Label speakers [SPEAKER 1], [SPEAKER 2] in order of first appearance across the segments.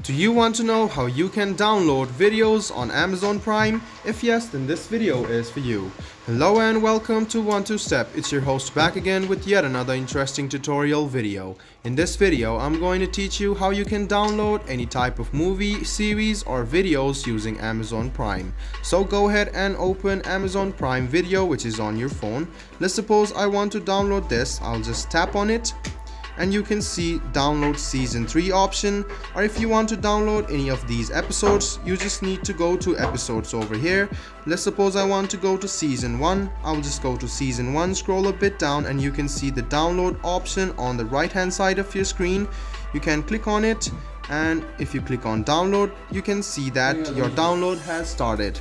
[SPEAKER 1] Do you want to know how you can download videos on Amazon Prime? If yes, then this video is for you. Hello and welcome to 1-2-Step. It's your host back again with yet another interesting tutorial video. In this video, I'm going to teach you how you can download any type of movie, series or videos using Amazon Prime. So go ahead and open Amazon Prime Video, which is on your phone. Let's suppose I want to download this. I'll just tap on it. And you can see download season 3 option, or if you want to download any of these episodes, you just need to go to episodes over here. Let's suppose I want to go to season 1. I'll just go to season 1, scroll a bit down, and you can see the download option on the right hand side of your screen. You can click on it, and if you click on download, you can see that your download has started.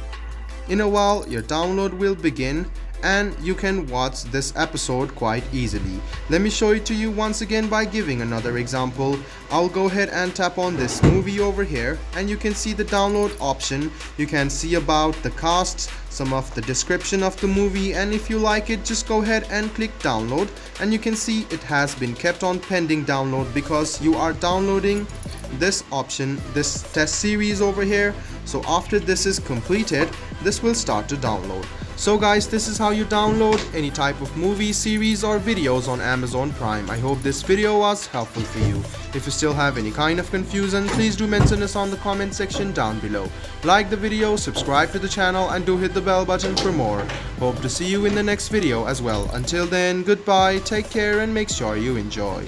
[SPEAKER 1] In a while your download will begin and you can watch this episode quite easily. Let me show it to you once again by giving another example. I'll go ahead and tap on this movie over here and you can see the download option. You can see about the cast, some of the description of the movie, and if you like it, just go ahead and click download, and you can see it has been kept on pending download because you are downloading this option, this test series over here. So after this is completed, this will start to download. So guys, this is how you download any type of movie, series or videos on Amazon Prime. I hope this video was helpful for you. If you still have any kind of confusion, please do mention us on the comment section down below. Like the video, subscribe to the channel and do hit the bell button for more. Hope to see you in the next video as well. Until then, goodbye, take care and make sure you enjoy.